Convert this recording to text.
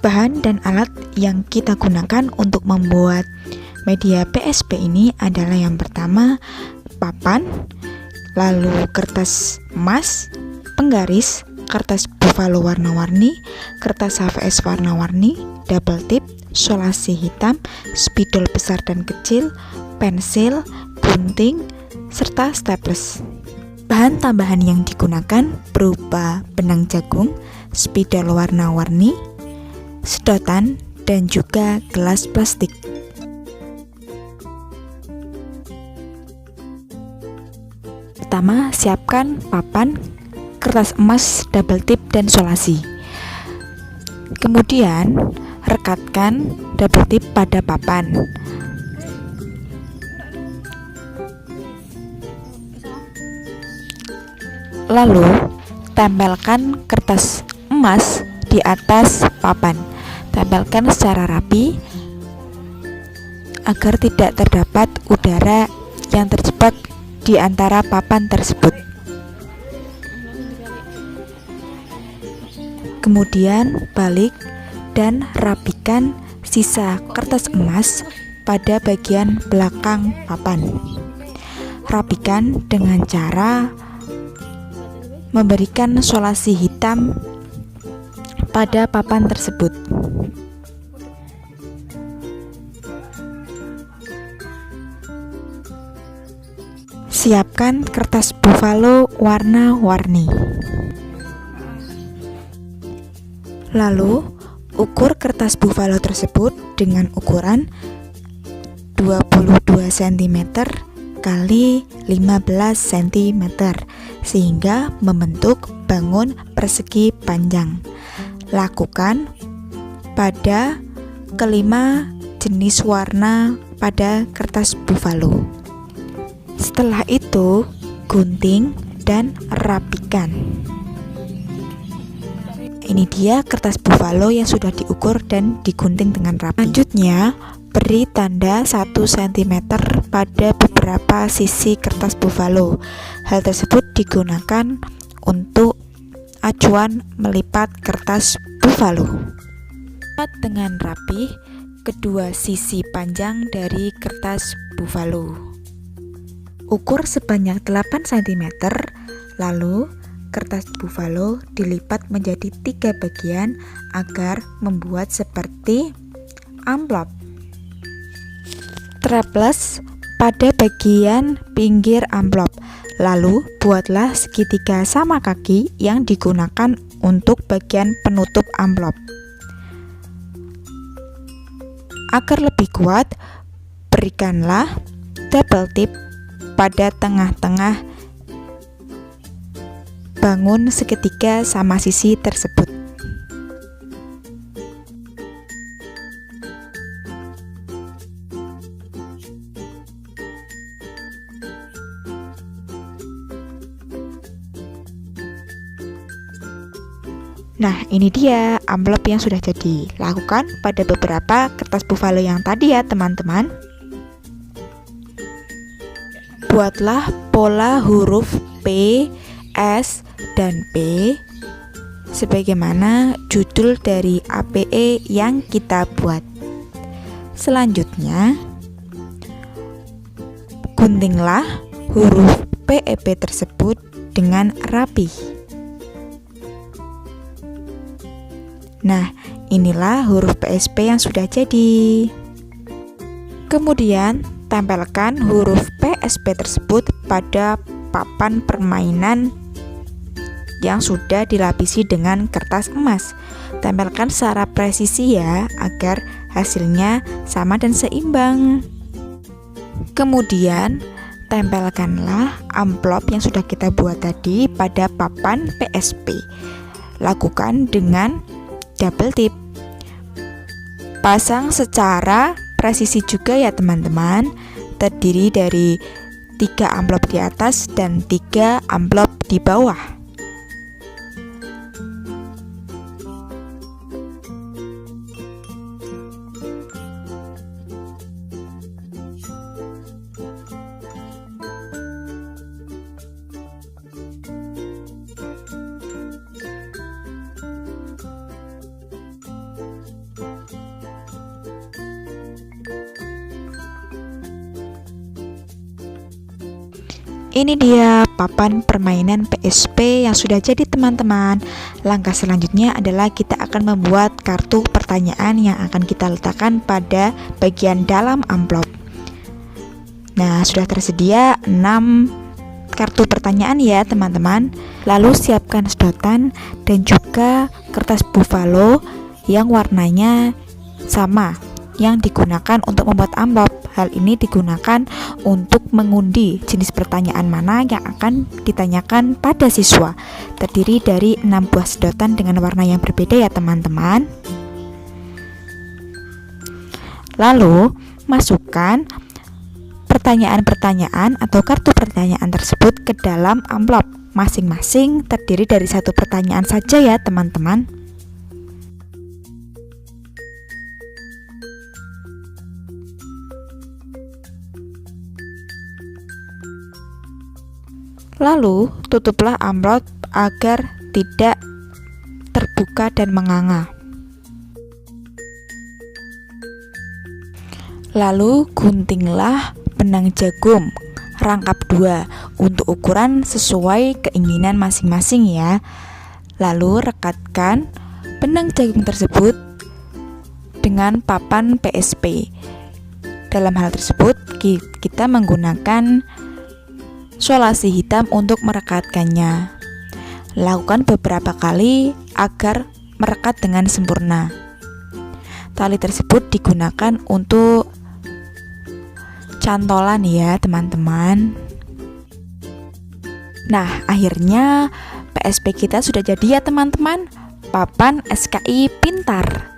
Bahan dan alat yang kita gunakan untuk membuat media PSP ini adalah yang pertama papan, lalu kertas emas, penggaris, kertas buffalo warna-warni, kertas HVS warna-warni, double tip, solasi hitam, spidol besar dan kecil, pensil, gunting, serta staples. Bahan tambahan yang digunakan berupa benang jagung, spidol warna-warni, sedotan, dan juga gelas plastik. Pertama, siapkan papan, kertas emas, double tip, dan solasi. Kemudian, rekatkan double tip pada papan. Lalu, tempelkan kertas emas di atas papan. Tempelkan secara rapi agar tidak terdapat udara yang terjebak di antara papan tersebut. Kemudian balik dan rapikan sisa kertas emas pada bagian belakang papan. Rapikan dengan cara memberikan solasi hitam pada papan tersebut. Siapkan kertas buffalo warna-warni. Lalu, ukur kertas buffalo tersebut dengan ukuran 22 cm kali 15 cm sehingga membentuk bangun persegi panjang. Lakukan pada kelima jenis warna pada kertas buffalo. Setelah itu, gunting dan rapikan. Ini dia kertas buffalo yang sudah diukur dan digunting dengan rapi. Selanjutnya, beri tanda 1 cm pada beberapa sisi kertas buffalo. Hal tersebut digunakan untuk acuan melipat kertas buffalo. Lipat dengan rapi kedua sisi panjang dari kertas buffalo. Ukur sebanyak 8 cm, lalu kertas buffalo dilipat menjadi 3 bagian agar membuat seperti amplop. Traples pada bagian pinggir amplop, lalu buatlah segitiga sama kaki yang digunakan untuk bagian penutup amplop. Agar lebih kuat, berikanlah double tip pada tengah-tengah bangun segitiga sama sisi tersebut. Nah, ini dia amplop yang sudah jadi. Lakukan pada beberapa kertas buffalo yang tadi ya, teman-teman. Buatlah pola huruf P, S, dan P sebagaimana judul dari APE yang kita buat. Selanjutnya, guntinglah huruf PEP tersebut dengan rapi. Nah, inilah huruf PSP yang sudah jadi. Kemudian, tempelkan huruf PSP tersebut pada papan permainan yang sudah dilapisi dengan kertas emas. Tempelkan secara presisi ya, agar hasilnya sama dan seimbang. Kemudian, tempelkanlah amplop yang sudah kita buat tadi pada papan PSP. Lakukan dengan double tip. Pasang secara presisi juga ya teman-teman. Terdiri dari 3 amplop di atas dan 3 amplop di bawah. Ini dia papan permainan PSP yang sudah jadi teman-teman. Langkah selanjutnya adalah kita akan membuat kartu pertanyaan yang akan kita letakkan pada bagian dalam amplop. Nah, sudah tersedia 6 kartu pertanyaan ya teman-teman. Lalu siapkan sedotan dan juga kertas buffalo yang warnanya sama yang digunakan untuk membuat amplop. Hal ini digunakan untuk mengundi jenis pertanyaan mana yang akan ditanyakan pada siswa. Terdiri dari 6 buah sedotan dengan warna yang berbeda ya teman-teman. Lalu masukkan pertanyaan-pertanyaan atau kartu pertanyaan tersebut ke dalam amplop. Masing-masing terdiri dari 1 pertanyaan saja ya teman-teman. Lalu tutuplah amplop agar tidak terbuka dan menganga. Lalu guntinglah benang jagung rangkap 2 untuk ukuran sesuai keinginan masing-masing ya. Lalu rekatkan benang jagung tersebut dengan papan PSP. Dalam hal tersebut kita menggunakan solasi hitam untuk merekatkannya. Lakukan beberapa kali agar merekat dengan sempurna. Tali tersebut digunakan untuk cantolan ya teman-teman. Nah, akhirnya PSP kita sudah jadi ya teman-teman. Papan SKI pintar.